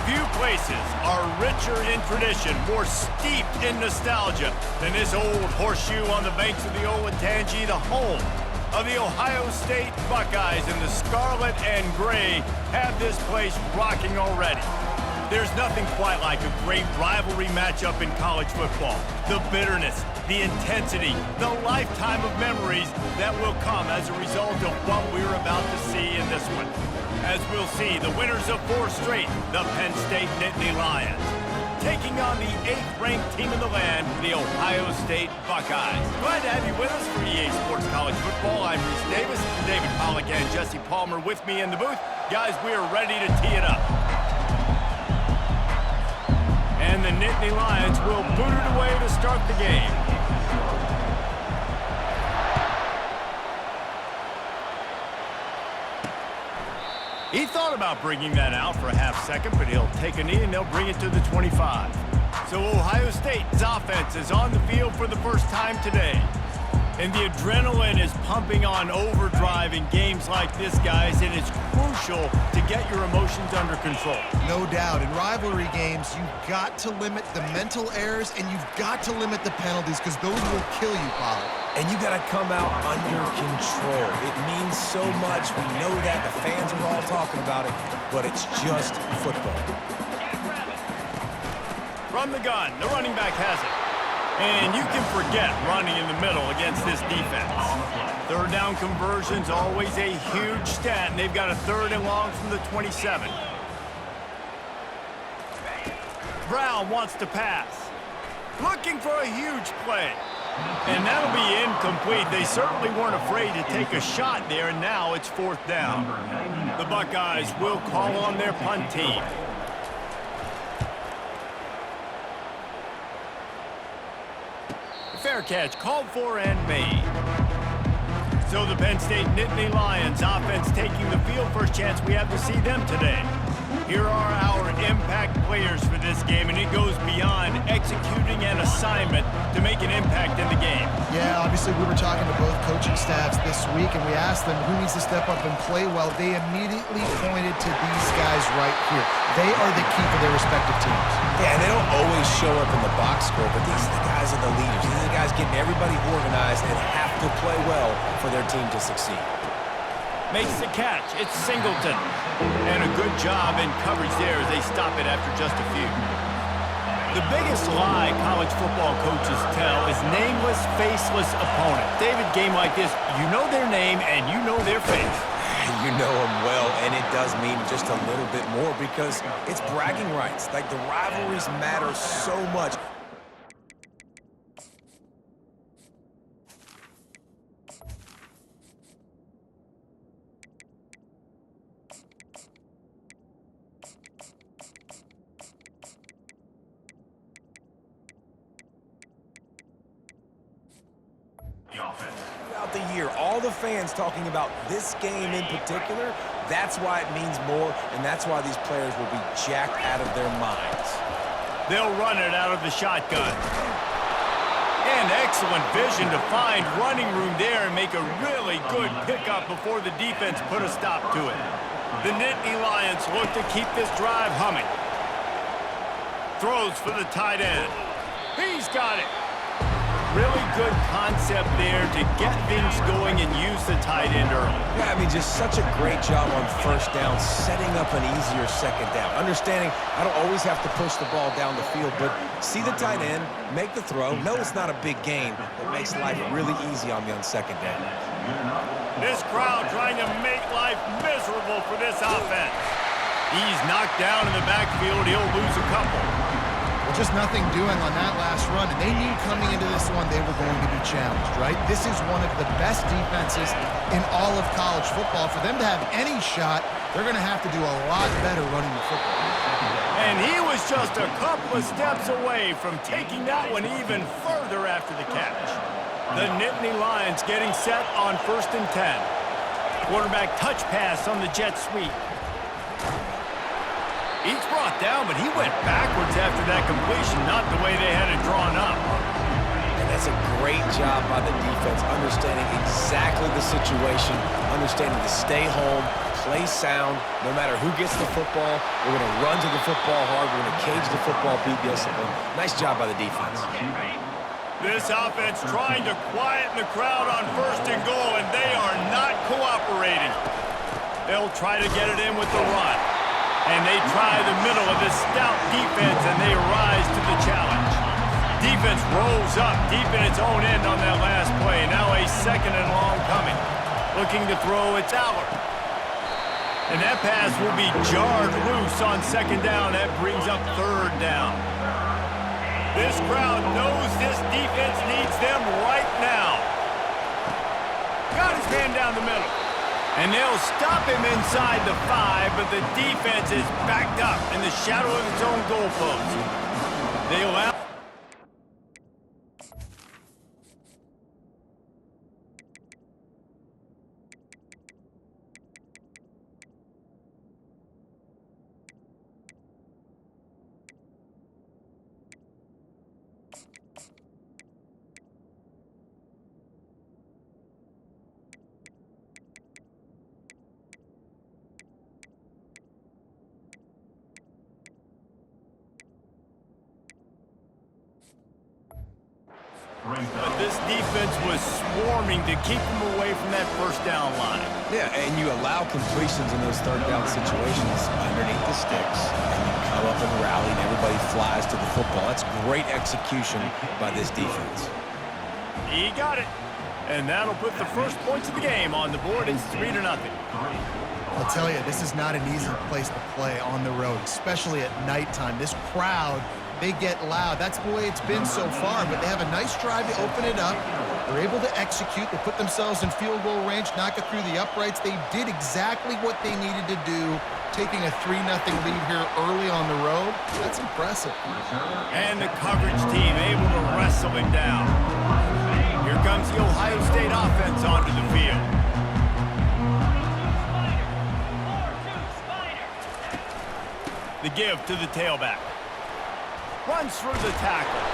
Few places are richer in tradition, more steeped in nostalgia than this old horseshoe on the banks of the Olentangy, the home of the Ohio State Buckeyes. And the scarlet and gray have this place rocking already. There's nothing quite like a great rivalry matchup in college football. The bitterness, the intensity, the lifetime of memories that will come as a result of what we're about to see in this one. As we'll see, the winners of 4 straight, the Penn State Nittany Lions, taking on the 8th-ranked team in the land, the Ohio State Buckeyes. Glad to have you with us for EA Sports College Football. I'm Reese Davis, David Pollack and Jesse Palmer with me in the booth. Guys, we are ready to tee it up. And the Nittany Lions will boot it away to start the game. He thought about bringing that out for a half second, but he'll take a knee and they'll bring it to the 25. So Ohio State's offense is on the field for the first time today. And the adrenaline is pumping on overdrive in games like this, guys, and it's crucial to get your emotions under control. No doubt. In rivalry games, you've got to limit the mental errors and you've got to limit the penalties because those will kill you, Pollard. And you got to come out under control. It means so much. We know that. The fans are all talking about it, but it's just football. From the gun, the running back has it. And you can forget running in the middle against this defense. Third down conversion's always a huge stat, and they've got a 3rd and long from the 27. Brown wants to pass. Looking for a huge play. And that'll be incomplete. They certainly weren't afraid to take a shot there, and now it's 4th down. The Buckeyes will call on their punt team. Fair catch called for and made. So the Penn State Nittany Lions offense taking the field. First chance we have to see them today. Here are our impact players for this game, and it goes beyond executing an assignment to make an impact in the game. Yeah, obviously we were talking to both coaching staffs this week, and we asked them who needs to step up and play well. They immediately pointed to these guys right here. They are the key for their respective teams. Yeah, and they don't always show up in the box score, but these are the guys are the leaders. These are the guys getting everybody organized and have to play well for their team to succeed. Makes the catch. It's Singleton. And a good job in coverage there as they stop it after just a few. The biggest lie college football coaches tell is nameless, faceless opponent. David, game like this, you know their name and you know their face. You know them well, and it does mean just a little bit more because it's bragging rights. Like, the rivalries matter so much. Throughout the year, all the fans talking about this game in particular, that's why it means more, and that's why these players will be jacked out of their minds. They'll run it out of the shotgun. And excellent vision to find running room there and make a really good pickup before the defense put a stop to it. The Nittany Lions look to keep this drive humming. Throws for the tight end. He's got it. Really good concept there to get things going and use the tight end early. Yeah, I mean, just such a great job on first down, setting up an easier second down. Understanding I don't always have to push the ball down the field, but see the tight end, make the throw. No, it's not a big gain, but makes life really easy on me on second down. This crowd trying to make life miserable for this offense. He's knocked down in the backfield. He'll lose a couple. Well, just nothing doing on that last run, and they knew coming into this one they were going to be challenged, right? This is one of the best defenses in all of college football. For them to have any shot, they're going to have to do a lot better running the football. And he was just a couple of steps away from taking that one even further after the catch. The Nittany Lions getting set on 1st and 10. Quarterback touch pass on the jet sweep. He's brought down, but he went backwards after that completion, not the way they had it drawn up. And That's a great job by the defense, understanding exactly the situation, understanding to stay home, play sound. No matter who gets the football, we're going to run to the football hard. We're going to cage the football, be disciplined. Nice job by the defense. This offense trying to quieten the crowd on 1st and goal, and they are not cooperating. They'll try to get it in with the run. And they try the middle of this stout defense, and they rise to the challenge. Defense rolls up deep in its own end on that last play. Now a 2nd and long coming. Looking to throw, it's Aller. And that pass will be jarred loose on 2nd down. That brings up 3rd down. This crowd knows this defense needs them right now. Got his man down the middle. And they'll stop him inside the 5, but the defense is backed up in the shadow of its own goalpost. They allow... But this defense was swarming to keep them away from that 1st down line. Yeah, and you allow completions in those 3rd down situations underneath the sticks, and you come up and rally, and everybody flies to the football. That's great execution by this defense. He got it. And that'll put the first points of the game on the board. It's 3-0. I'll tell you, this is not an easy place to play on the road, especially at nighttime. This crowd, they get loud. That's the way it's been so far, but they have a nice drive to open it up. They're able to execute. They put themselves in field goal range, knock it through the uprights. They did exactly what they needed to do, taking a 3-0 lead here early on the road. That's impressive. And the coverage team able to wrestle him down. Here comes the Ohio State offense onto the field. The give to the tailback. Runs through the tackle.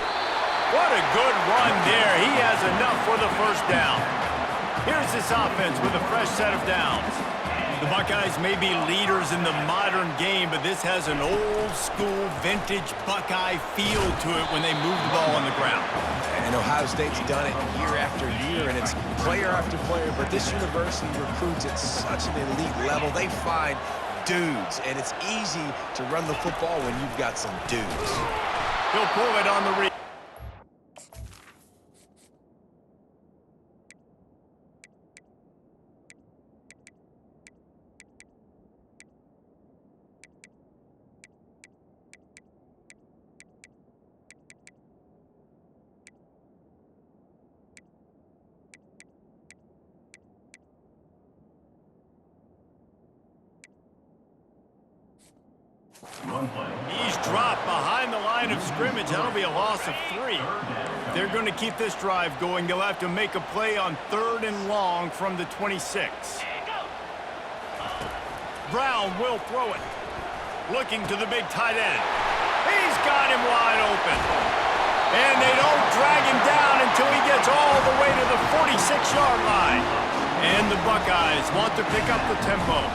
What a good run there. He has enough for the 1st down. Here's this offense with a fresh set of downs. The Buckeyes may be leaders in the modern game, but this has an old-school, vintage Buckeye feel to it when they move the ball on the ground. And Ohio State's done it year after year, and it's player after player. But this university recruits at such an elite level. They find dudes, and it's easy to run the football when you've got some dudes. He'll pull it on the read. He's dropped behind the line of scrimmage. That'll be a loss of 3. If they're going to keep this drive going, they'll have to make a play on 3rd and long from the 26. Brown will throw it. Looking to the big tight end. He's got him wide open. And they don't drag him down until he gets all the way to the 46-yard line. And the Buckeyes want to pick up the tempo.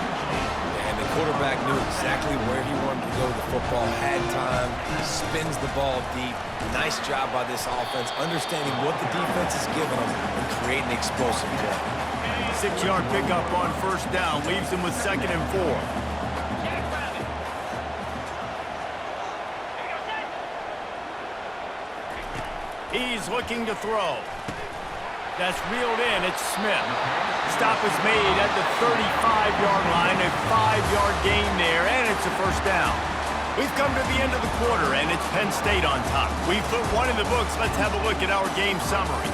Quarterback knew exactly where he wanted to go with the football, had time, spins the ball deep. Nice job by this offense, understanding what the defense is giving them and creating explosive play. 6-yard pickup on 1st down, leaves them with 2nd and 4. He's looking to throw. That's reeled in. It's Smith. Stop is made at the 35-yard line. A 5-yard gain there, and it's a 1st down. We've come to the end of the quarter, and it's Penn State on top. We've put one in the books. Let's have a look at our game summary.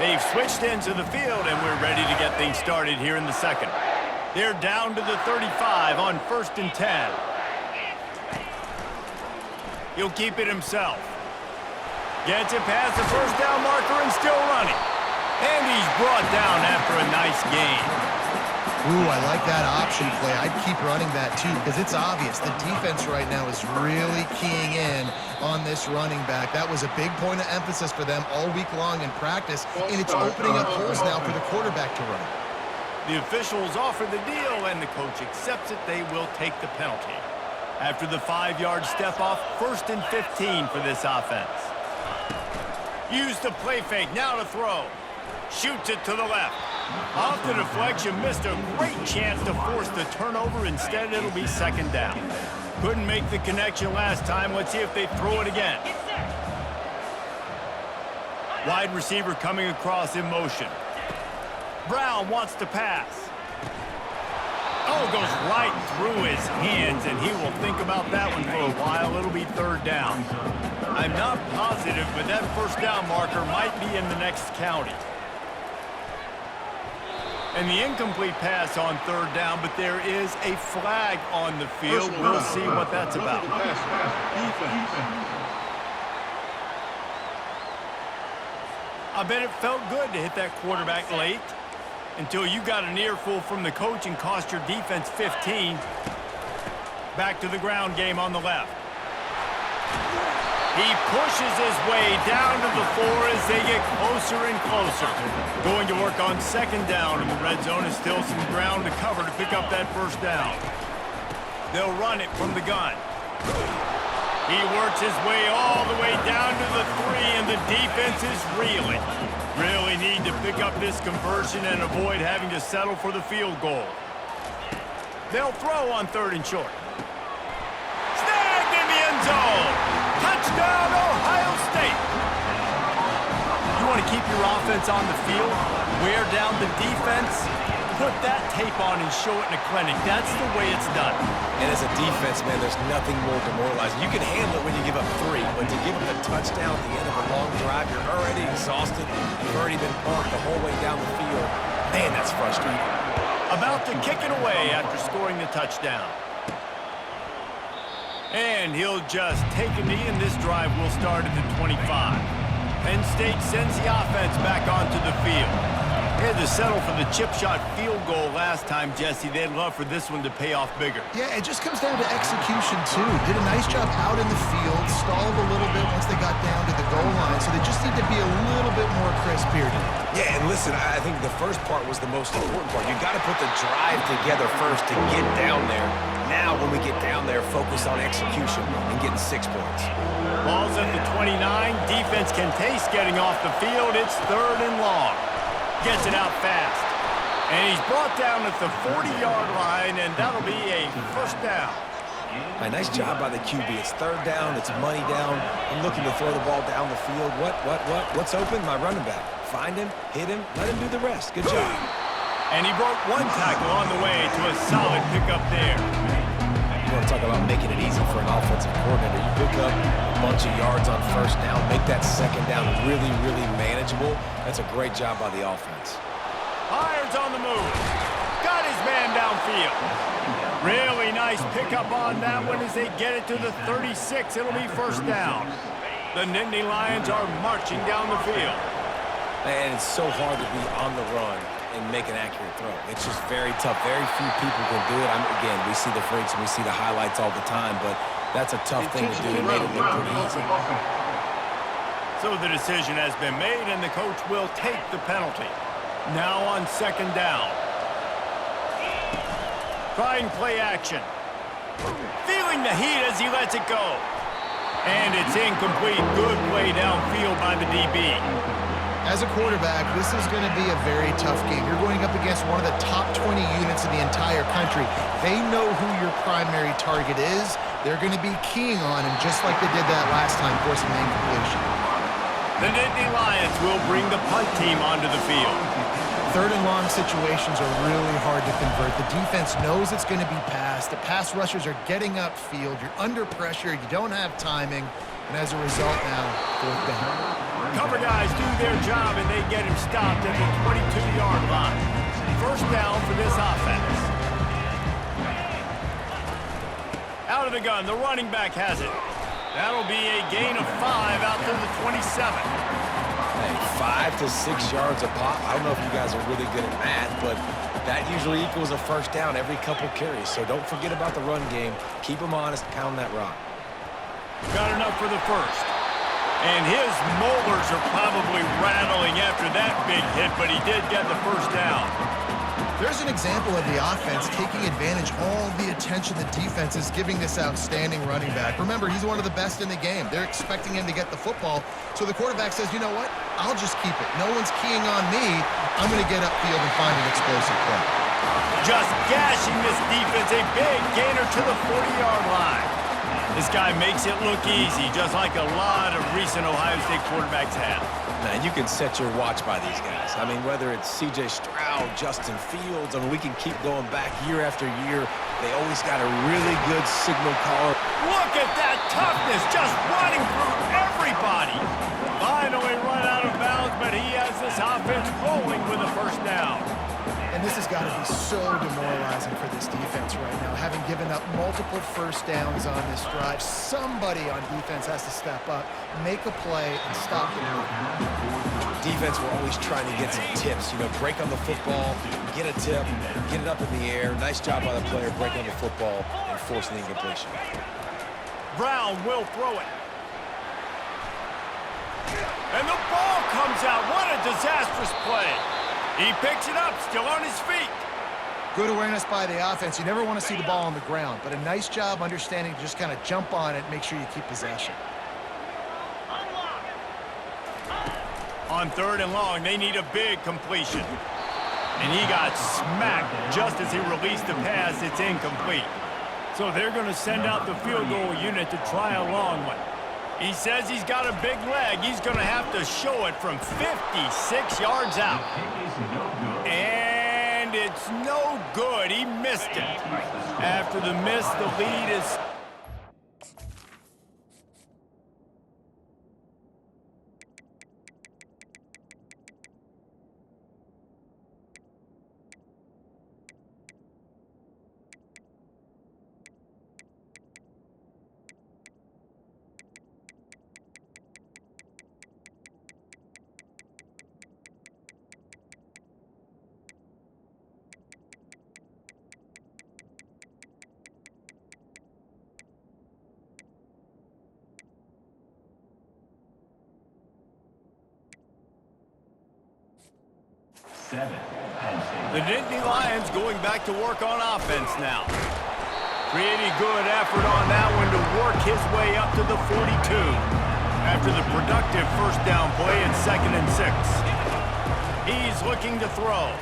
They've switched into the field, and we're ready to get things started here in the 2nd. They're down to the 35 on 1st and 10. He'll keep it himself. Gets it past the 1st down marker and still running. And he's brought down after a nice gain. Ooh, I like that option play. I'd keep running that too because it's obvious the defense right now is really keying in on this running back. That was a big point of emphasis for them all week long in practice, and it's opening up holes now for the quarterback to run. The officials offer the deal, and the coach accepts it. They will take the penalty. After the 5-yard step off, 1st and 15 for this offense. Use the play fake, now to throw. Shoots it to the left. Off the deflection, missed a great chance to force the turnover. Instead, it'll be 2nd down. Couldn't make the connection last time. Let's see if they throw it again. Wide receiver coming across in motion. Brown wants to pass. Oh, goes right through his hands, and he will think about that one for a while. It'll be 3rd down. I'm not positive, but that 1st down marker might be in the next county. And the incomplete pass on 3rd down, but there is a flag on the field. We'll see what that's about. I bet it felt good to hit that quarterback late until you got an earful from the coach and cost your defense 15. Back to the ground game on the left. He pushes his way down to the floor as they get closer and closer. Going to work on 2nd down, and the red zone is still some ground to cover to pick up that 1st down. They'll run it from the gun. He works his way all the way down to the 3, and the defense is reeling. Really need to pick up this conversion and avoid having to settle for the field goal. They'll throw on 3rd and short. Snagged in the end zone. Touchdown, Ohio State. You want to keep your offense on the field, wear down the defense, put that tape on and show it in a clinic. That's the way it's done. And as a defense, man, there's nothing more demoralizing. You can handle it when you give up 3, but to give up a touchdown at the end of a long drive, you're already exhausted. You've already been pumped the whole way down the field. Man, that's frustrating. About to kick it away after scoring the touchdown. And he'll just take a knee, and this drive will start at the 25. Penn State sends the offense back onto the field. They had to settle for the chip shot field goal last time, Jesse. They'd love for this one to pay off bigger. Yeah, it just comes down to execution, too. Did a nice job out in the field, stalled a little bit once they got down to the goal line, so they just need to be a little bit more crisp here today. Yeah, and listen, I think the first part was the most important part. You got to put the drive together first to get down there. Now, when we get down there, focus on execution and getting 6 points. Ball's at the 29. Defense can taste getting off the field. It's 3rd and long. Gets it out fast. And he's brought down at the 40-yard line, and that'll be a 1st down. Nice job by the QB. It's 3rd down. It's money down. I'm looking to throw the ball down the field. What's open? My running back. Find him, hit him, let him do the rest. Good job. And he broke 1 tackle on the way to a solid pickup there. You want to talk about making it easy for an offensive coordinator. You pick up a bunch of yards on 1st down, make that 2nd down really, really manageable. That's a great job by the offense. Byers on the move. Got his man downfield. Really nice pickup on that one as they get it to the 36. It'll be 1st down. The Nittany Lions are marching down the field. And it's so hard to be on the run and make an accurate throw. It's just very tough. Very few people can do it. Again, we see the freaks and we see the highlights all the time, but that's a tough thing to do. It made it look pretty easy. So the decision has been made, and the coach will take the penalty. Now on 2nd down. Trying play action. Feeling the heat as he lets it go. And it's incomplete. Good play downfield by the DB. As a quarterback, this is going to be a very tough game. You're going up against one of the top 20 units in the entire country. They know who your primary target is. They're going to be keying on him just like they did that last time, forcing the incompletion. The Nittany Lions will bring the punt team onto the field. 3rd and long situations are really hard to convert. The defense knows it's going to be passed. The pass rushers are getting upfield. You're under pressure. You don't have timing. And as a result now, 4th down. Cover guys do their job, and they get him stopped at the 22-yard line. 1st down for this offense. Out of the gun, the running back has it. That'll be a gain of 5 out to the 27. Hey, 5 to 6 yards a pop. I don't know if you guys are really good at math, but that usually equals a first down every couple carries. So don't forget about the run game. Keep them honest, pound that rock. Got enough for the first. And his molars are probably rattling after that big hit, but he did get the first down. There's an example of the offense taking advantage of all the attention the defense is giving this outstanding running back. Remember, he's one of the best in the game. They're expecting him to get the football, so the quarterback says, you know what? I'll just keep it. No one's keying on me. I'm going to get upfield and find an explosive play. Just gashing this defense, a big gainer to the 40-yard line. This guy makes it look easy, just like a lot of recent Ohio State quarterbacks have. Man, you can set your watch by these guys. I mean, whether it's C.J. Stroud, Justin Fields, I mean, we can keep going back year after year. They always got a really good signal caller. Look at that toughness, just running through everybody. Finally run out of bounds, but he has this offense rolling with a first down. And this has got to be so demoralizing for this defense right now. Having given up multiple first downs on this drive, somebody on defense has to step up, make a play, and stop the run. Defense, we're always trying to get some tips. You know, break on the football, get a tip, get it up in the air. Nice job by the player breaking on the football and forcing the incompletion. Brown will throw it. And the ball comes out. What a disastrous play. He picks it up, still on his feet. Good awareness by the offense. You never want to see the ball on the ground, but a nice job understanding to just kind of jump on it, make sure you keep possession. On 3rd and long, they need a big completion. And he got smacked just as he released the pass. It's incomplete. So they're going to send out the field goal unit to try a long one. He says he's got a big leg. He's going to have to show it from 56 yards out. And it's no good. He missed it. After the miss, the lead is... The Nittany Lions going back to work on offense now. Pretty good effort on that one to work his way up to the 42 after the productive first down play at 2nd and 6. He's looking to throw.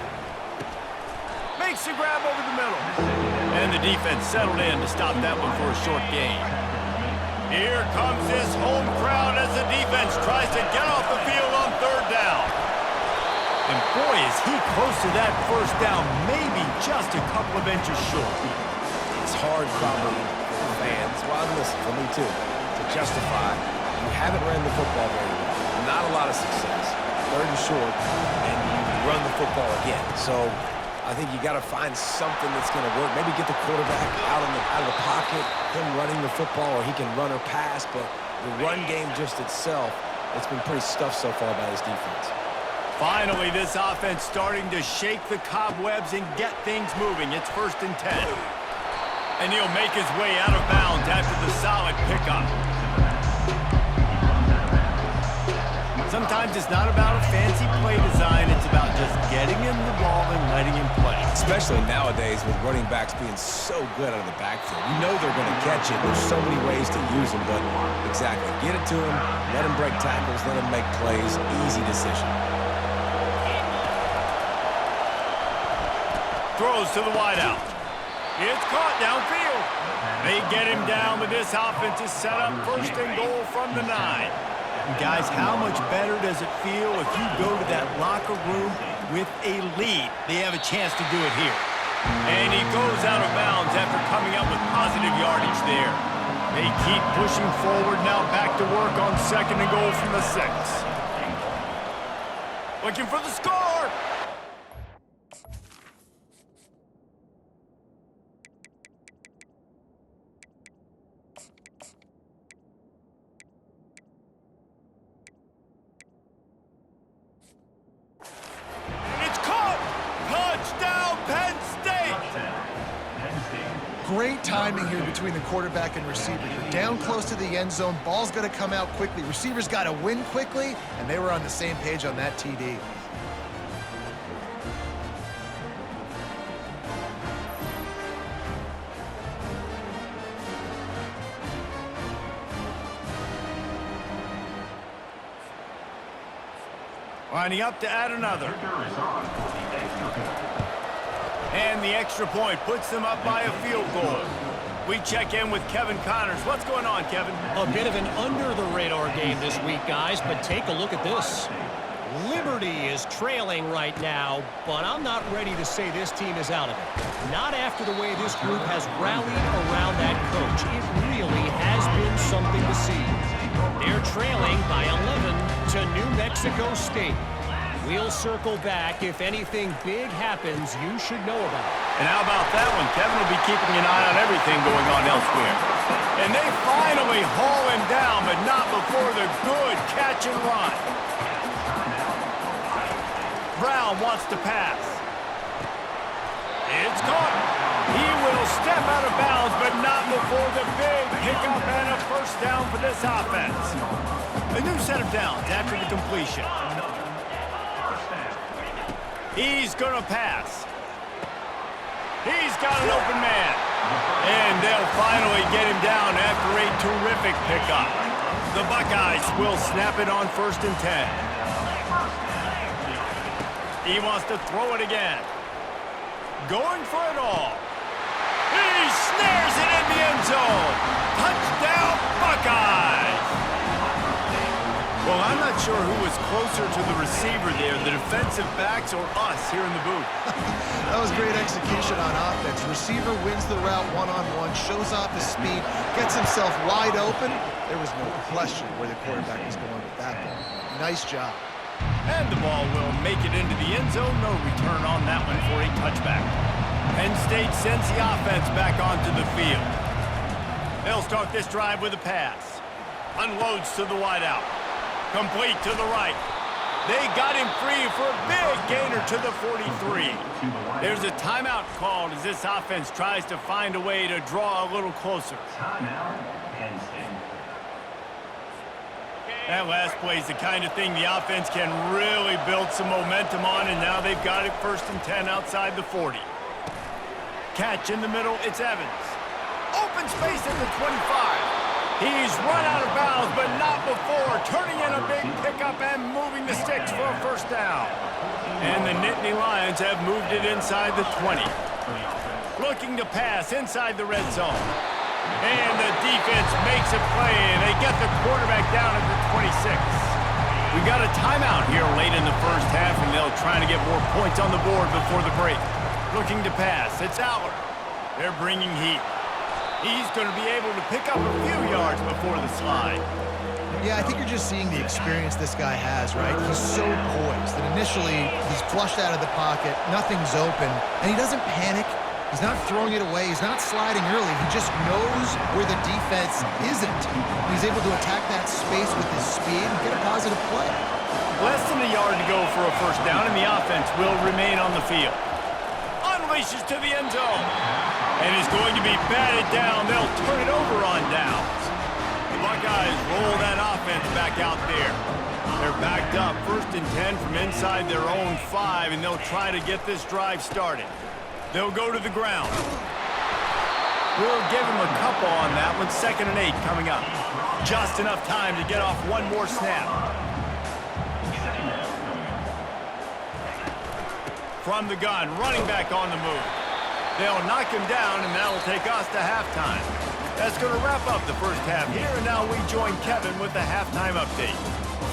Makes the grab over the middle. And the defense settled in to stop that one for a short gain. Here comes this home crowd as the defense tries to get off the field on 3rd down. And boy, is he close to that first down, maybe just a couple of inches short. It's hard probably for fans, well, listen, for me too, to justify you haven't ran the football very well. Not a lot of success. 3rd and short, and you run the football again. So I think you got to find something that's going to work. Maybe get the quarterback out of the pocket, him running the football, or he can run or pass. But the run game just itself, it's been pretty stuffed so far by this defense. Finally, this offense starting to shake the cobwebs and get things moving. It's 1st and 10. And he'll make his way out of bounds after the solid pickup. Sometimes it's not about a fancy play design. It's about just getting him the ball and letting him play. Especially nowadays with running backs being so good out of the backfield. You know they're going to catch it. There's so many ways to use them, but exactly. Get it to him, let him break tackles, let him make plays. Easy decision. Throws to the wideout. It's caught downfield. They get him down, but this offense is set up 1st and goal from the 9. And guys, how much better does it feel if you go to that locker room with a lead? They have a chance to do it here. And he goes out of bounds after coming up with positive yardage there. They keep pushing forward now, back to work on 2nd and goal from the 6. Looking for the score. Touchdown, Penn State! Great timing here between the quarterback and receiver. You're down close to the end zone. Ball's going to come out quickly. Receivers got to win quickly, and they were on the same page on that TD. Lining up to add another. And the extra point puts them up by a field goal. We check in with Kevin Connors. What's going on, Kevin? A bit of an under-the-radar game this week, guys, but take a look at this. Liberty is trailing right now, but I'm not ready to say this team is out of it. Not after the way this group has rallied around that coach. It really has been something to see. They're trailing by 11 to New Mexico State. We'll circle back. If anything big happens, you should know about it. And how about that one? Kevin will be keeping an eye on everything going on elsewhere. And they finally haul him down, but not before the good catch and run. Brown wants to pass. It's caught. He will step out of bounds, but not before the big pickup and a first down for this offense. A new set of downs after the completion. He's going to pass. He's got an open man. And they'll finally get him down after a terrific pickup. The Buckeyes will snap it on 1st and 10. He wants to throw it again. Going for it all. He snares it in the end zone. Touchdown, Buckeyes! Well, I'm not sure who was closer to the receiver there, the defensive backs or us here in the booth. That was great execution on offense. Receiver wins the route one-on-one, shows off his speed, gets himself wide open. There was no question where the quarterback was going with that ball. Nice job. And the ball will make it into the end zone. No return on that one for a touchback. Penn State sends the offense back onto the field. They'll start this drive with a pass. Unloads to the wideout. Complete to the right. They got him free for a big gainer to the 43. There's a timeout called as this offense tries to find a way to draw a little closer. That last play is the kind of thing the offense can really build some momentum on, and now they've got it 1st and 10 outside the 40. Catch in the middle, it's Evans. Open space at the 25. He's run out of bounds, but not before turning in a big pickup and moving the sticks for a first down. And the Nittany Lions have moved it inside the 20. Looking to pass inside the red zone. And the defense makes a play, and they get the quarterback down at the 26. We've got a timeout here late in the first half, and they'll try to get more points on the board before the break. Looking to pass, it's Aller. They're bringing heat. He's going to be able to pick up a few yards before the slide. Yeah, I think you're just seeing the experience this guy has, right? He's so poised that initially he's flushed out of the pocket, nothing's open, and he doesn't panic. He's not throwing it away. He's not sliding early. He just knows where the defense isn't. He's able to attack that space with his speed and get a positive play. Less than a yard to go for a first down, and the offense will remain on the field. Unleashes to the end zone. And is going to be batted down. They'll turn it over on downs. The Buckeyes roll that offense back out there. They're backed up 1st and 10 from inside their own 5, and they'll try to get this drive started. They'll go to the ground. We'll give them a couple on that one. 2nd and 8 coming up. Just enough time to get off one more snap. From the gun, running back on the move. They'll knock him down, and that'll take us to halftime. That's going to wrap up the first half here, and now we join Kevin with the halftime update.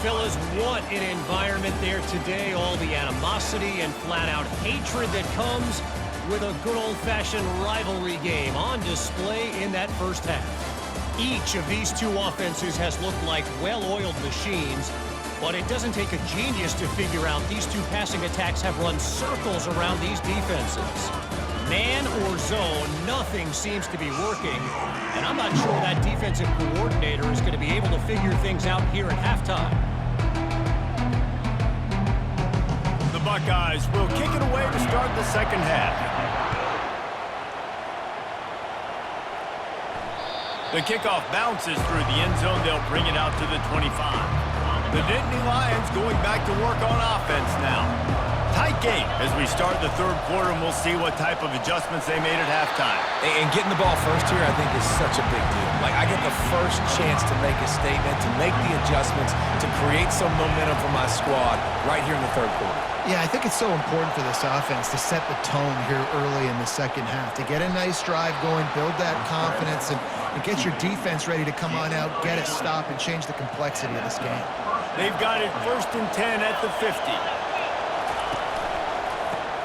Fellas, what an environment there today. All the animosity and flat-out hatred that comes with a good old-fashioned rivalry game on display in that first half. Each of these two offenses has looked like well-oiled machines, but it doesn't take a genius to figure out these two passing attacks have run circles around these defenses. Man or zone, nothing seems to be working, and I'm not sure that defensive coordinator is going to be able to figure things out here at halftime. The Buckeyes will kick it away to start the second half. The kickoff bounces through the end zone. They'll bring it out to the 25. The Nittany Lions going back to work on offense now. Tight game as we start the third quarter, and we'll see what type of adjustments they made at halftime. And getting the ball first here, I think, is such a big deal. Like, I get the first chance to make a statement, to make the adjustments, to create some momentum for my squad right here in the third quarter. Yeah, I think it's so important for this offense to set the tone here early in the second half, to get a nice drive going, build that confidence, and get your defense ready to come on out, get a stop, and change the complexity of this game. They've got it 1st and 10 at the 50.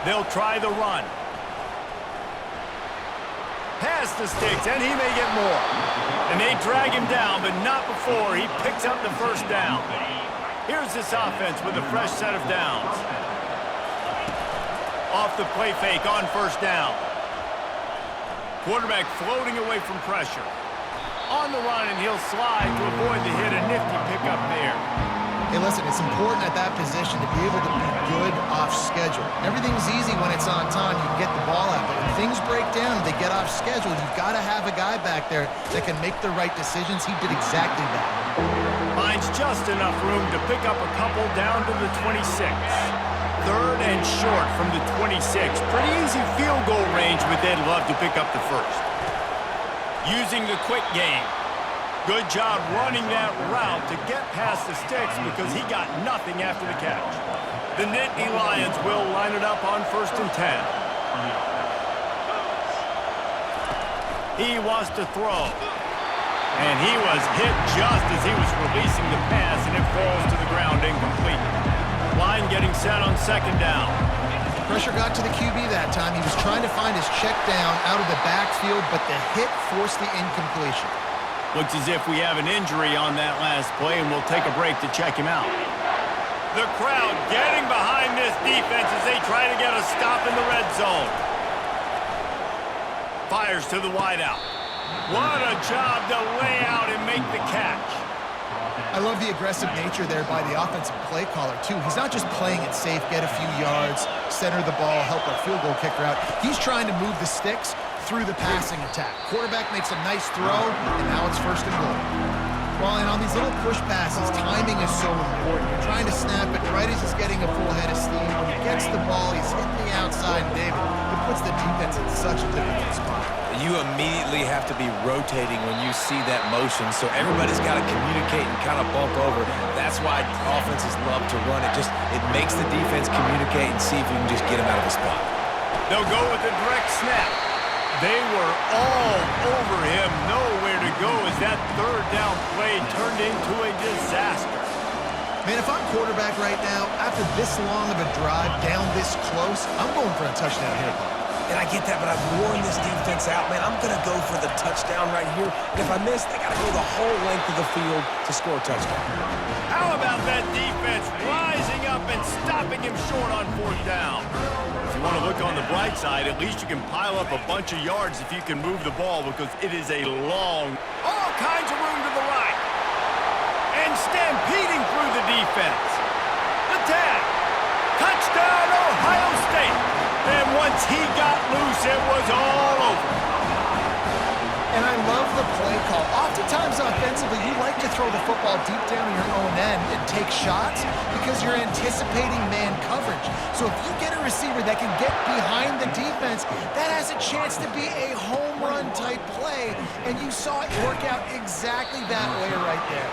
They'll try the run. Pass the sticks, and he may get more. And they drag him down, but not before he picks up the first down. Here's this offense with a fresh set of downs. Off the play fake on first down. Quarterback floating away from pressure. On the run, and he'll slide to avoid the hit. A nifty pickup there. Hey, listen, it's important at that position to be able to be good off schedule. Everything's easy when it's on time. You can get the ball out, but when things break down, they get off schedule. You've got to have a guy back there that can make the right decisions. He did exactly that. Finds just enough room to pick up a couple down to the 26. 3rd and short from the 26. Pretty easy field goal range with Ed Love to pick up the first. Using the quick game. Good job running that route to get past the sticks because he got nothing after the catch. The Nittany Lions will line it up on 1st and 10. He wants to throw. And he was hit just as he was releasing the pass, and it falls to the ground incomplete. Line getting set on 2nd down. Pressure got to the QB that time. He was trying to find his check down out of the backfield, but the hit forced the incompletion. Looks as if we have an injury on that last play, and we'll take a break to check him out. The crowd getting behind this defense as they try to get a stop in the red zone. Fires to the wideout. What a job to lay out and make the catch. I love the aggressive nature there by the offensive play caller, too. He's not just playing it safe, get a few yards, center the ball, help our field goal kicker out. He's trying to move the sticks through the passing attack. Quarterback makes a nice throw, and now it's 1st and goal. Well, and on these little push passes, timing is so important. You're trying to snap it right as he's getting a full head of steam. When he gets the ball, he's hitting the outside, and David, it puts the defense in such a difficult spot. You immediately have to be rotating when you see that motion, so everybody's got to communicate and kind of bump over. That's why offenses love to run it. It makes the defense communicate and see if you can just get him out of a spot. They'll go with a direct snap. They were all over him, nowhere to go as that 3rd down play turned into a disaster. Man, if I'm quarterback right now, after this long of a drive down this close, I'm going for a touchdown here. And I get that, but I've worn this defense out, man. I'm going to go for the touchdown right here. And if I miss, they got to go the whole length of the field to score a touchdown. How about that defense rising up and stopping him short on 4th down? If you want to look on the bright side, at least you can pile up a bunch of yards if you can move the ball because it is a long, all kinds of room to the right. And stampeding through the defense. The tag. Touchdown, Ohio State. And once he got loose, it was all over. And I love the play call. Oftentimes offensively, you like to throw the football deep down your own end and take shots because you're anticipating man coverage. So if you get a receiver that can get behind the defense, that has a chance to be a home run type play. And you saw it work out exactly that way right there.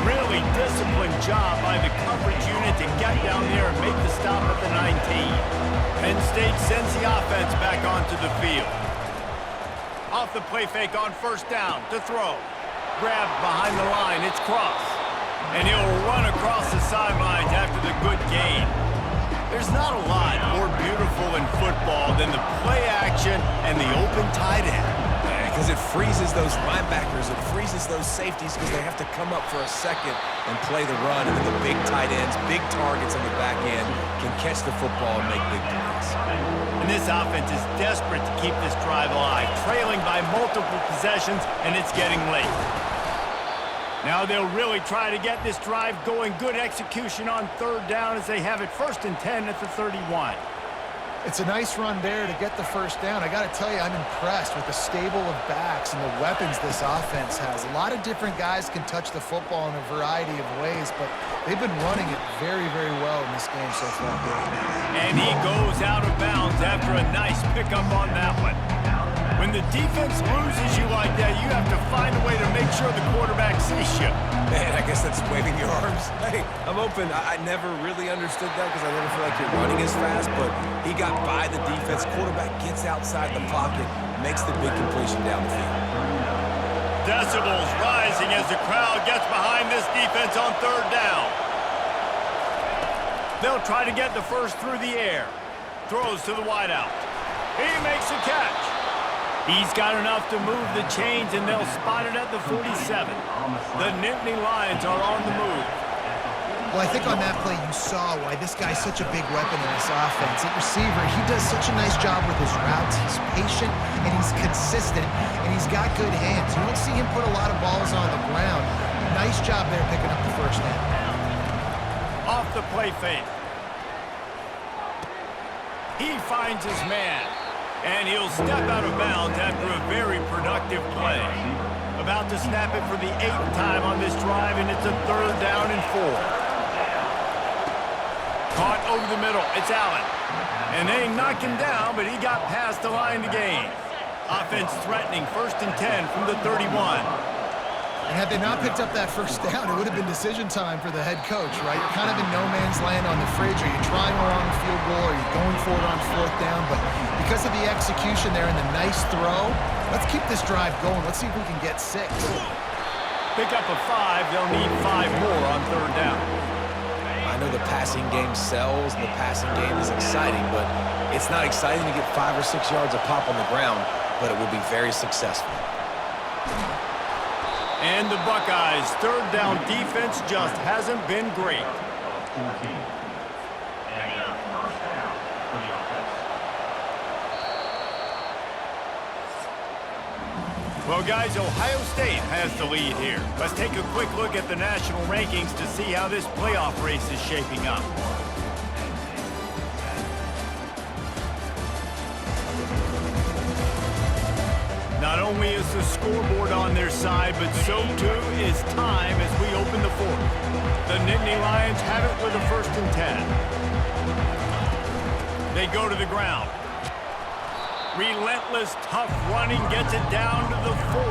Really disciplined job by the coverage unit to get down there and make the stop at the 19. Penn State sends the offense back onto the field. Off the play fake on 1st down to throw. Grabbed behind the line, it's Cross. And he'll run across the sidelines after the good gain. There's not a lot more beautiful in football than the play action and the open tight end. Because it freezes those linebackers, it freezes those safeties because they have to come up for a second and play the run. And then the big tight ends, big targets on the back end can catch the football and make big plays. And this offense is desperate to keep this drive alive, trailing by multiple possessions, and it's getting late. Now they'll really try to get this drive going. Good execution on third down as they have it 1st and 10 at the 31. It's a nice run there to get the first down. I got to tell you, I'm impressed with the stable of backs and the weapons this offense has. A lot of different guys can touch the football in a variety of ways, but they've been running it very, very well in this game so far. And he goes out of bounds after a nice pickup on that one. When the defense loses you like that, you have to find a way to make sure the quarterback sees you. Man, I guess that's waving your arms. Hey, I'm open. I never really understood that because I never feel like you're running as fast, but he got by the defense. Quarterback gets outside the pocket, makes the big completion down the field. Decibels rising as the crowd gets behind this defense on third down. They'll try to get the first through the air. Throws to the wideout. He makes a catch. He's got enough to move the chains, and they'll spot it at the 47. The Nittany Lions are on the move. Well, I think on that play you saw why this guy's such a big weapon in this offense. At receiver, he does such a nice job with his routes. He's patient, and he's consistent, and he's got good hands. You don't see him put a lot of balls on the ground. Nice job there picking up the first down. Off the play fake. He finds his man. And he'll step out of bounds after a very productive play. About to snap it for the 8th time on this drive, and it's a 3rd down and 4. Caught over the middle. It's Allen. And they knock him down, but he got past the line to gain. Offense threatening 1st and 10 from the 31. And had they not picked up that first down, it would have been decision time for the head coach, right? You're kind of in no man's land on the fridge. Are you trying a long field goal? Are you going for it on 4th down? But because of the execution there and the nice throw, let's keep this drive going. Let's see if we can get 6. Pick up a 5. They'll need 5 more on 3rd down. I know the passing game sells and the passing game is exciting, but it's not exciting to get 5 or 6 yards of pop on the ground, but it will be very successful. And the Buckeyes' 3rd down defense just hasn't been great. Well, guys, Ohio State has the lead here. Let's take a quick look at the national rankings to see how this playoff race is shaping up. Not only is the scoreboard on their side, but so too is time as we open the 4th. The Nittany Lions have it with a 1st and 10. They go to the ground. Relentless, tough running gets it down to the 4.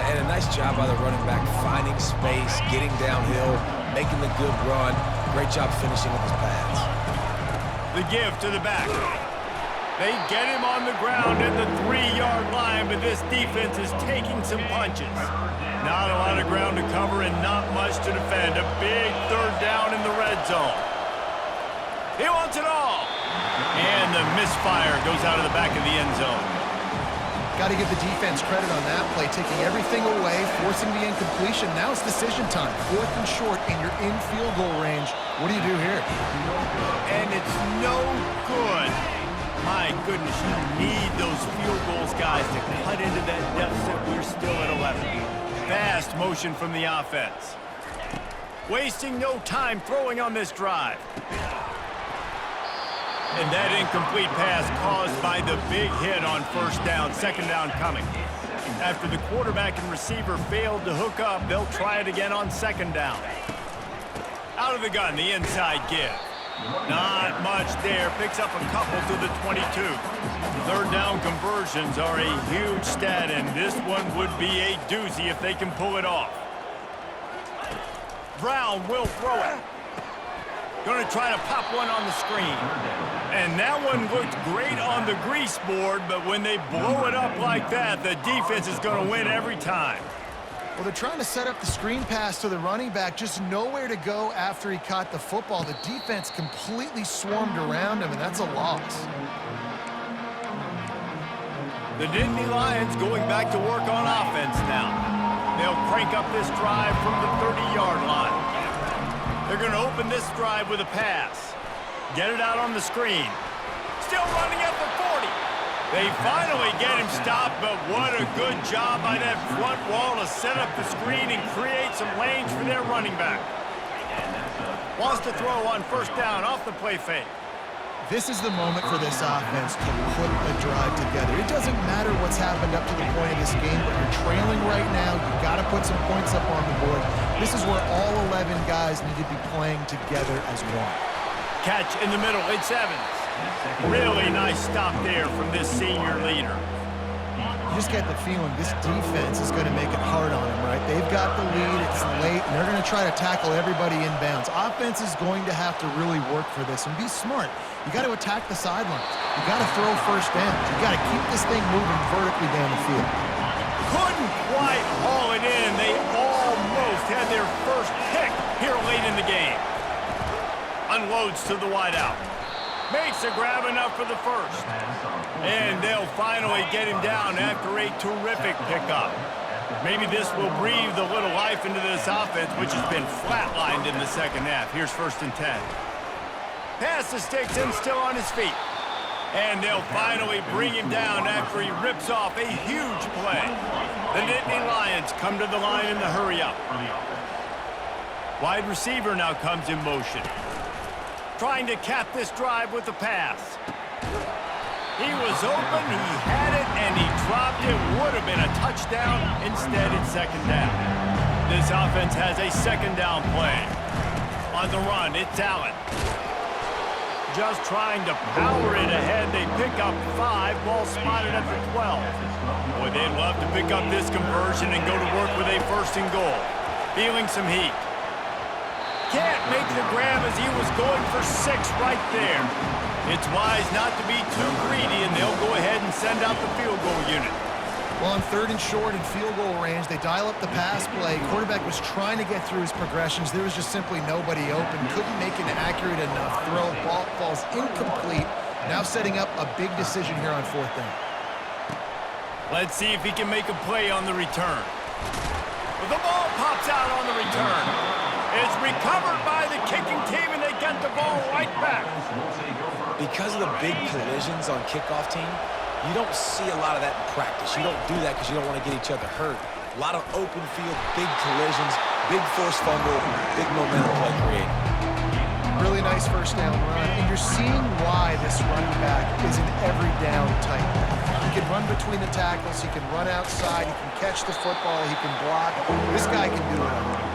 And a nice job by the running back, finding space, getting downhill, making the good run. Great job finishing with his pads. The give to the back. They get him on the ground at the 3-yard line, but this defense is taking some punches. Not a lot of ground to cover and not much to defend. A big 3rd down in the red zone. He wants it all. And the misfire goes out of the back of the end zone. Got to give the defense credit on that play, taking everything away, forcing the incompletion. Now it's decision time. 4th and short, and you're in field goal range. What do you do here? And it's no good. My goodness, you need those field goals, guys, to cut into that deficit. We're still at 11. Fast motion from the offense. Wasting no time throwing on this drive. And that incomplete pass caused by the big hit on 1st down, 2nd down coming. After the quarterback and receiver failed to hook up, they'll try it again on 2nd down. Out of the gun, the inside give. Not much there. Picks up a couple to the 22. 3rd down conversions are a huge stat, and this one would be a doozy if they can pull it off. Brown will throw it. Going to try to pop one on the screen. And that one looked great on the grease board, but when they blow it up like that, the defense is going to win every time. Well, they're trying to set up the screen pass to the running back, just nowhere to go after he caught the football. The defense completely swarmed around him, and that's a loss. The Nittany Lions going back to work on offense now. They'll crank up this drive from the 30-yard line. They're going to open this drive with a pass. Get it out on the screen. Still running at the 40. They finally get him stopped, but what a good job by that front wall to set up the screen and create some lanes for their running back. Wants to throw on first down off the play fake. This is the moment for this offense to put a drive together. It doesn't matter what's happened up to the point of this game, but you're trailing right now. You've got to put some points up on the board. This is where all 11 guys need to be playing together as one. Catch in the middle, it's Evans. Really nice stop there from this senior leader. You just get the feeling this defense is going to make it hard on them, right? They've got the lead, it's late, and they're going to try to tackle everybody inbounds. Offense is going to have to really work for this and be smart. You got to attack the sidelines. You got to throw first downs. You got to keep this thing moving vertically down the field. Couldn't quite haul it in. They almost had their first pick here late in the game. Unloads to the wideout. Makes a grab enough for the first. And they'll finally get him down after a terrific pickup. Maybe this will breathe a little life into this offense, which has been flatlined in the second half. Here's 1st and 10. Pass the sticks and still on his feet. And they'll finally bring him down after he rips off a huge play. The Nittany Lions come to the line in the hurry-up. Wide receiver now comes in motion. Trying to cap this drive with the pass. He was open, he had it, and he dropped it. Would have been a touchdown. Instead, it's 2nd down. This offense has a 2nd down play. On the run, it's Allen. Just trying to power it ahead. They pick up 5, ball spotted at the 12. Boy, they'd love to pick up this conversion and go to work with a 1st and goal. Feeling some heat. Can't make the grab as he was going for 6 right there. It's wise not to be too greedy, and they'll go ahead and send out the field goal unit. Well, on 3rd and short and field goal range, they dial up the pass play. Quarterback was trying to get through his progressions. There was just simply nobody open. Couldn't make an accurate enough throw. Ball falls incomplete. Now setting up a big decision here on 4th down. Let's see if he can make a play on the return. The ball pops out on the return. It's recovered by the kicking team, and they get the ball right back. Because of the big collisions on kickoff team, you don't see a lot of that in practice. You don't do that because you don't want to get each other hurt. A lot of open field, big collisions, big forced fumble, big momentum play created. Really nice 1st down run, and you're seeing why this running back is an every down type. He can run between the tackles, he can run outside, he can catch the football, he can block. This guy can do it all.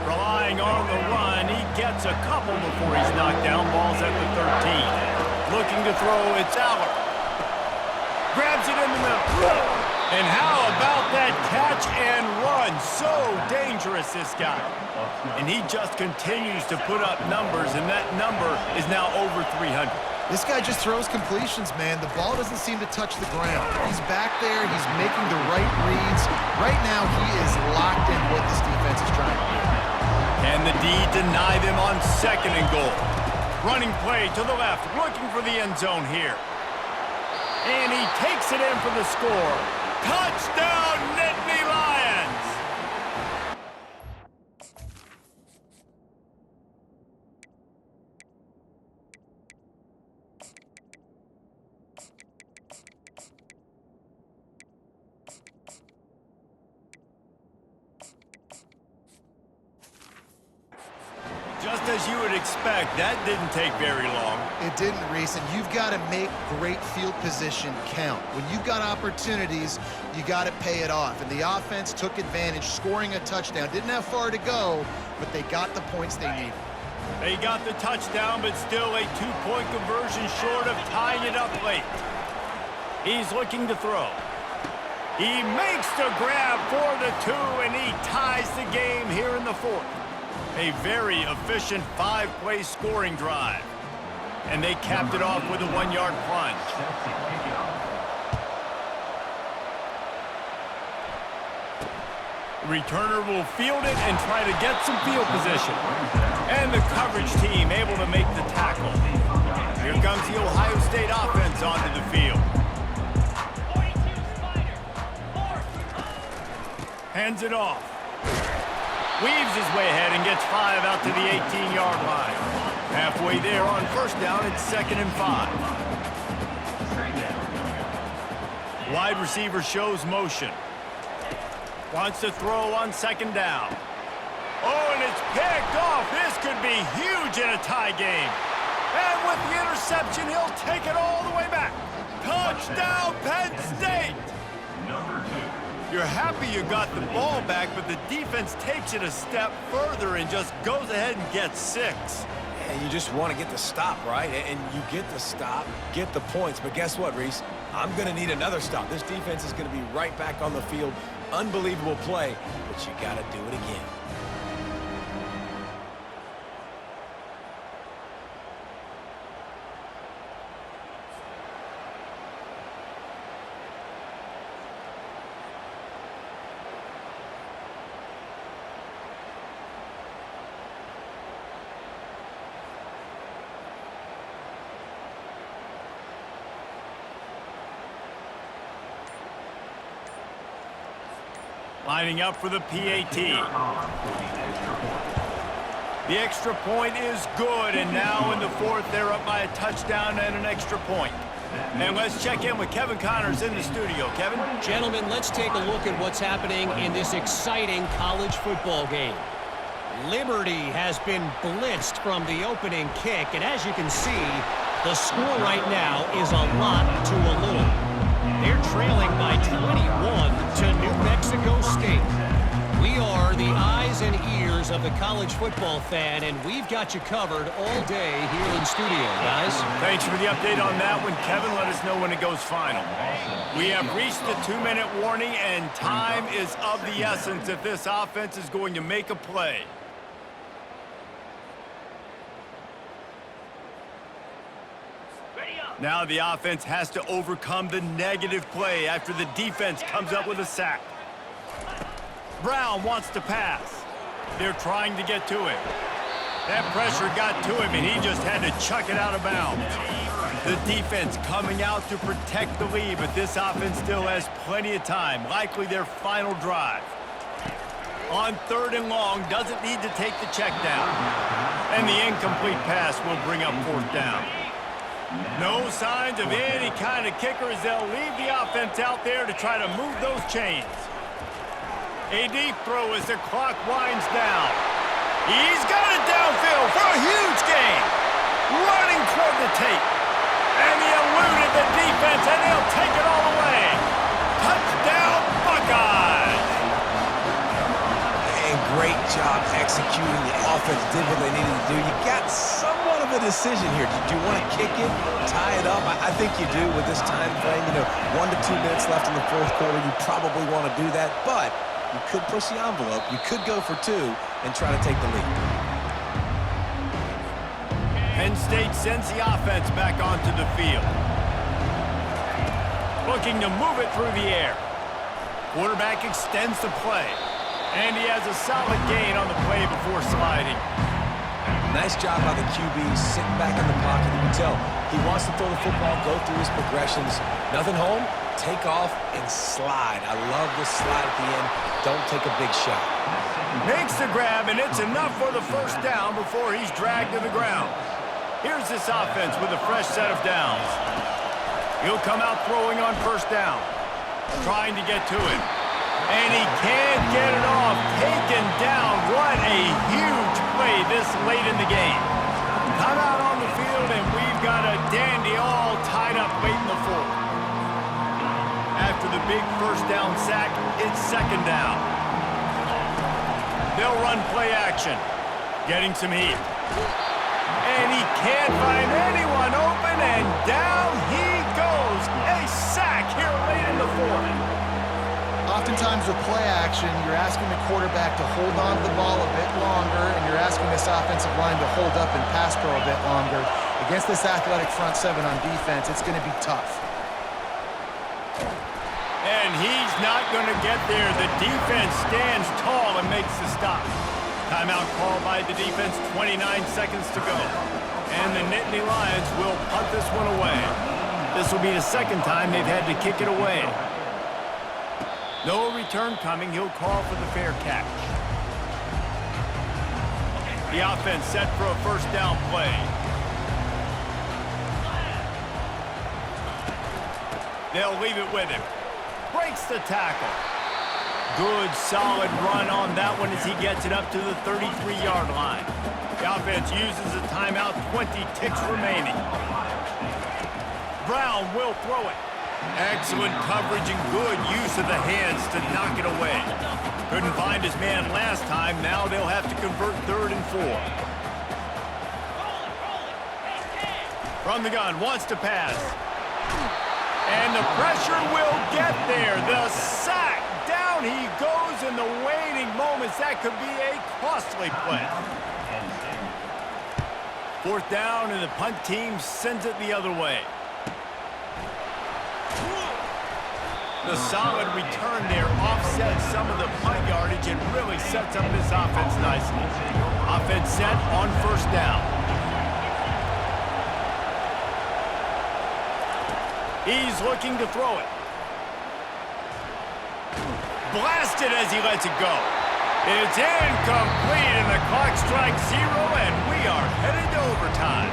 Relying on the run, he gets a couple before he's knocked down. Ball's at the 13. Looking to throw, it's Allen. Grabs it in the middle. And how about that catch and run? So dangerous, this guy. And he just continues to put up numbers, and that number is now over 300. This guy just throws completions, man. The ball doesn't seem to touch the ground. He's back there. He's making the right reads. Right now, he is locked in what this defense is trying to do. Can the D deny them on 2nd and goal? Running play to the left, looking for the end zone here. And he takes it in for the score. Touchdown, Nittany Lions! Just as you would expect, that didn't take very long. It didn't, Reese, and you've got to make great field position count. When you've got opportunities, you got to pay it off. And the offense took advantage, scoring a touchdown. Didn't have far to go, but they got the points they needed. They got the touchdown, but still a 2-point conversion short of tying it up late. He's looking to throw. He makes the grab for the 2, and he ties the game here in the 4th. A very efficient 5-play scoring drive. And they capped it off with a 1-yard plunge. The returner will field it and try to get some field position. And the coverage team able to make the tackle. Here comes the Ohio State offense onto the field. Hands it off. Weaves his way ahead and gets 5 out to the 18-yard line. Halfway there on 1st down, it's 2nd and 5. Wide receiver shows motion. Wants to throw on second down. Oh, and it's picked off. This could be huge in a tie game. And with the interception, he'll take it all the way back. Touchdown, Penn State! You're happy you got the ball back, but the defense takes it a step further and just goes ahead and gets 6. And you just want to get the stop, right? And you get the stop, get the points. But guess what, Reese? I'm going to need another stop. This defense is going to be right back on the field. Unbelievable play, but you got to do it again. Lining up for the PAT. The extra point is good, and now in the 4th, they're up by a touchdown and an extra point. And let's check in with Kevin Connors in the studio. Kevin? Gentlemen, let's take a look at what's happening in this exciting college football game. Liberty has been blitzed from the opening kick, and as you can see, the score right now is a lot to a little. They're trailing by 21 to New Mexico State. We are the eyes and ears of the college football fan, and we've got you covered all day here in studio, guys. Thanks for the update on that one, Kevin. Let us know when it goes final. We have reached the 2-minute warning, and time is of the essence if this offense is going to make a play. Now the offense has to overcome the negative play after the defense comes up with a sack. Brown wants to pass. They're trying to get to it. That pressure got to him, and he just had to chuck it out of bounds. The defense coming out to protect the lead, but this offense still has plenty of time, likely their final drive. On 3rd and long, doesn't need to take the check down. And the incomplete pass will bring up 4th down. No signs of any kind of kicker as they'll leave the offense out there to try to move those chains. A deep throw as the clock winds down. He's got it downfield for a huge gain. Running toward the tape. And he eluded the defense, and they'll take it all away. Touchdown, Buckeyes! And great job executing. The offense did what they needed to do. You got somewhat of a decision here. Do you want to kick it, tie it up? I think you do with this time frame. 1 to 2 minutes left in the 4th quarter. You probably want to do that, but you could push the envelope. You could go for 2 and try to take the lead. Penn State sends the offense back onto the field. Looking to move it through the air. Quarterback extends the play. And he has a solid gain on the play before sliding. Nice job by the QB, sitting back in the pocket. You can tell he wants to throw the football, go through his progressions. Nothing home, take off and slide. I love this slide at the end. Don't take a big shot. Makes the grab, and it's enough for the 1st down before he's dragged to the ground. Here's this offense with a fresh set of downs. He'll come out throwing on 1st down. Trying to get to it. And he can't get it off. Taken down. What a huge play this late in the game. Come out on the field, and we've got a dandy all tied up late in the 4th. After the big 1st down sack, it's 2nd down. They'll run play action. Getting some heat. And he can't find anyone open, and down he goes. A sack here late in the 4th. Oftentimes with play action, you're asking the quarterback to hold on to the ball a bit longer, and you're asking this offensive line to hold up and pass pro a bit longer. Against this athletic front 7 on defense, it's going to be tough. And he's not going to get there. The defense stands tall and makes the stop. Timeout called by the defense, 29 seconds to go. And the Nittany Lions will punt this one away. This will be the 2nd time they've had to kick it away. No return coming. He'll call for the fair catch. The offense set for a 1st down play. They'll leave it with him. breaks the tackle. Good, solid run on that one as he gets it up to the 33-yard line. The offense uses a timeout, 20 ticks remaining. Brown will throw it. Excellent coverage and good use of the hands to knock it away. Couldn't find his man last time. Now they'll have to convert 3rd and 4. From the gun, wants to pass. And the pressure will get there. The sack. Down he goes in the waning moments. That could be a costly play. 4th down, and the punt team sends it the other way. The solid return there offsets some of the punt yardage and really sets up this offense nicely. Offense set on 1st down. He's looking to throw it. Blasted as he lets it go. It's incomplete, and the clock strikes 0, and we are headed to overtime.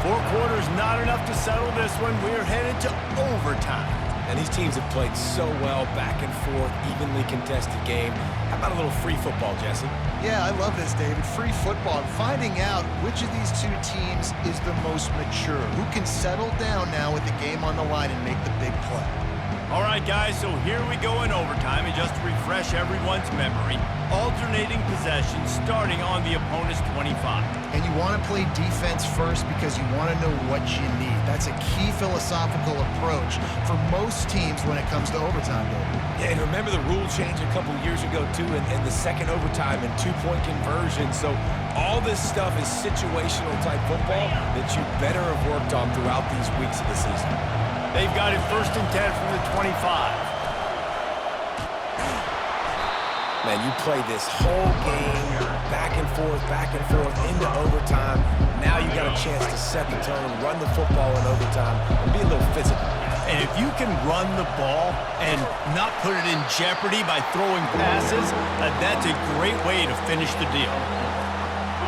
4 quarters not enough to settle this one. We're headed to overtime. And these teams have played so well, back and forth, evenly contested game. How about a little free football, Jesse? Yeah, I love this, David. Free football. I'm finding out which of these two teams is the most mature, who can settle down now with the game on the line and make the big play. All right, guys, so here we go in overtime, and just to refresh everyone's memory, alternating possessions starting on the opponent's 25. And you want to play defense first because you want to know what you need. That's a key philosophical approach for most teams when it comes to overtime, David. Yeah, and remember the rule change a couple years ago, too, in the second overtime and 2-point conversion. So all this stuff is situational type football that you better have worked on throughout these weeks of the season. They've got it 1st and 10 from the 25. Man, you play this whole game back and forth into overtime. Now you got a chance to set the tone, run the football in overtime, and be a little physical. And if you can run the ball and not put it in jeopardy by throwing passes, that's a great way to finish the deal.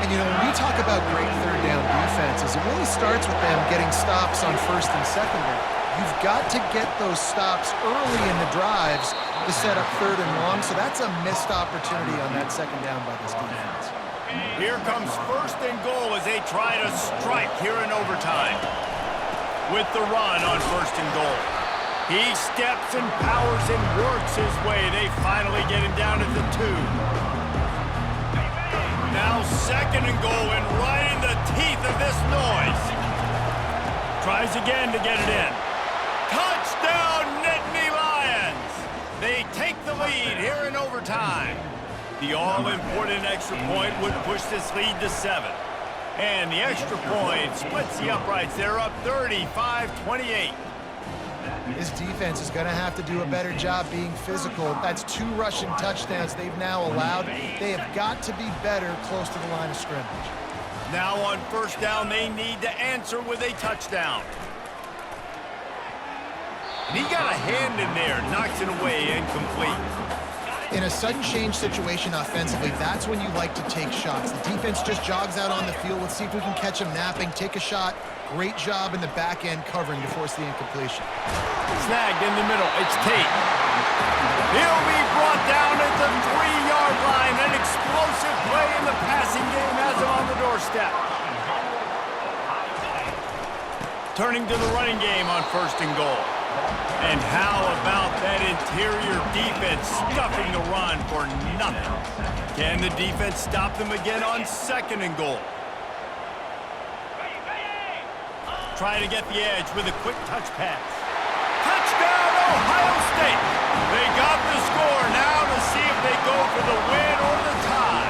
And, you know, when we talk about great 3rd down defenses, it really starts with them getting stops on 1st and 2nd down. You've got to get those stops early in the drives to set up 3rd and long, so that's a missed opportunity on that 2nd down by this defense. Here comes 1st and goal as they try to strike here in overtime. With the run on 1st and goal. He steps and powers and works his way. They finally get him down at the 2. Now 2nd and goal, and right in the teeth of this noise. Tries again to get it in. Touchdown, Nittany Lions! They take the lead here in overtime. The all-important extra point would push this lead to 7. And the extra point splits the uprights. They're up 35-28. This defense is going to have to do a better job being physical. That's 2 rushing touchdowns they've now allowed. They have got to be better close to the line of scrimmage. Now on 1st down, they need to answer with a touchdown. And he got a hand in there, knocks it away, incomplete. In a sudden change situation offensively, that's when you like to take shots. The defense just jogs out on the field. Let's see if we can catch him napping, take a shot. Great job in the back end covering to force the incompletion. Snagged in the middle. It's Tate. He'll be brought down at the 3-yard line. An explosive play in the passing game has him on the doorstep. Turning to the running game on 1st and goal. And how about that interior defense stuffing the run for nothing? Can the defense stop them again on 2nd and goal? Trying to get the edge with a quick touch pass. Touchdown, Ohio State! They got the score now to see if they go for the win or the tie.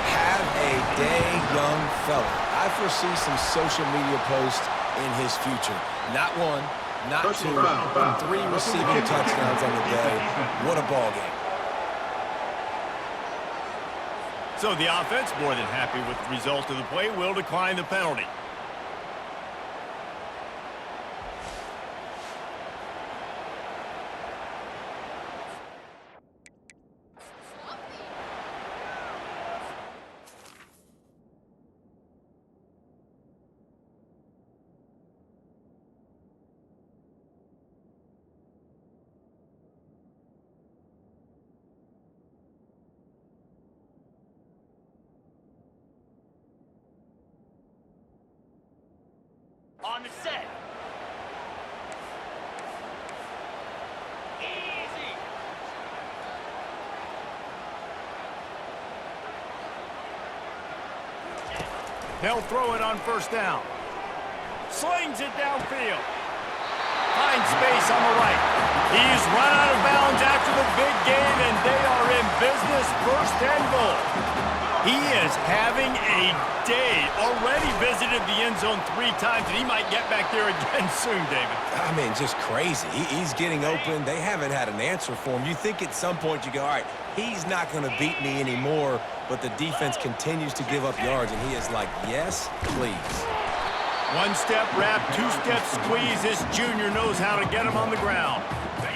Have a day, young fella. I foresee some social media posts in his future. Not 1, not 2, but 3 receiving touchdowns on the day. What a ball game. So the offense, more than happy with the result of the play, will decline the penalty. On the set. Easy. They'll throw it on first down. Slings it downfield. Finds space on the right. He's run out of bounds after the big game, and they are in business, first and goal. He is having a day. Already visited the end zone 3 times, and he might get back there again soon, David. I mean, just crazy. He's getting open. They haven't had an answer for him. You think at some point you go, all right, he's not going to beat me anymore, but the defense continues to give up yards, and he is like, yes, please. 1-step wrap, 2-step squeeze. This junior knows how to get him on the ground.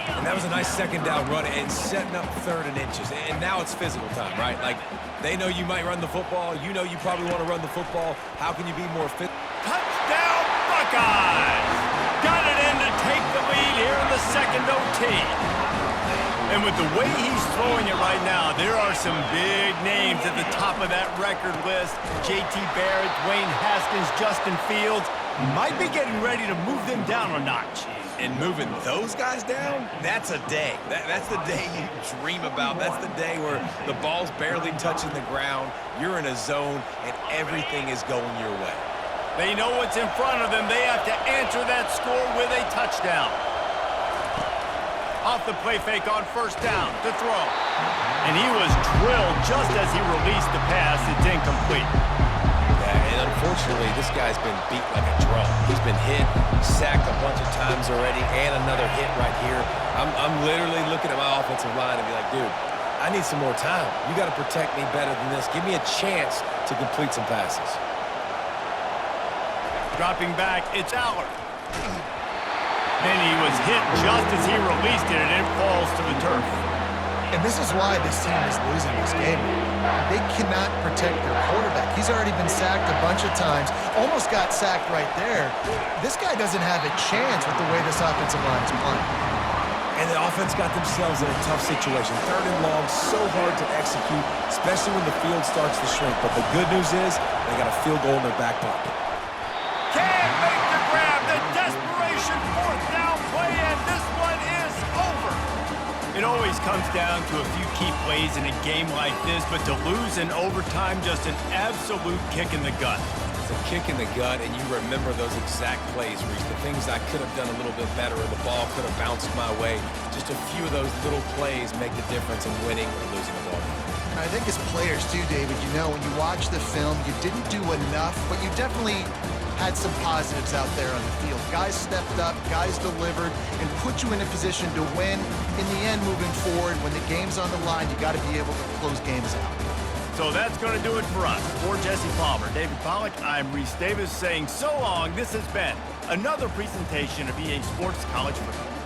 And that was a nice second down run and setting up 3rd and inches. And now it's physical time, right? Like, they know you might run the football. You know you probably want to run the football. How can you be more fit? Touchdown, Buckeyes! Got it in to take the lead here in the second OT. And with the way he's throwing it right now, there are some big names at the top of that record list. J.T. Barrett, Dwayne Haskins, Justin Fields. Might be getting ready to move them down a notch. And moving those guys down, that's a day. That's the day you dream about. That's the day where the ball's barely touching the ground, you're in a zone, and everything is going your way. They know what's in front of them. They have to answer that score with a touchdown. Off the play fake on first down to throw. And he was drilled just as he released the pass. It's incomplete. Yeah, and unfortunately, this guy's been beat like a drum. He's been hit, sacked a bunch of times already, and another hit right here. I'm literally looking at my offensive line and be like, dude, I need some more time. You got to protect me better than this. Give me a chance to complete some passes. Dropping back, it's Aller. And he was hit just as he released it, and it falls to the turf. And this is why this team is losing this game. They cannot protect their quarterback. He's already been sacked a bunch of times, almost got sacked right there. This guy doesn't have a chance with the way this offensive line is playing. And the offense got themselves in a tough situation. 3rd and long, so hard to execute, especially when the field starts to shrink. But the good news is they got a field goal in their back pocket. Can't make the grab. The desperation 4th down play, and this one is over. It always comes down to a few key plays in a game like this, but to lose in overtime, just an absolute kick in the gut. It's a kick in the gut, and you remember those exact plays, Reese. The things I could have done a little bit better, or the ball could have bounced my way. Just a few of those little plays make the difference in winning or losing the ball. I think as players too, David, you know, when you watch the film, you didn't do enough, but you definitely had some positives out there on the field. Guys stepped up, guys delivered, and put you in a position to win. In the end, moving forward, when the game's on the line, you got to be able to close games out. So that's going to do it for us. For Jesse Palmer, David Pollack, I'm Reese Davis saying so long. This has been another presentation of EA Sports College Football.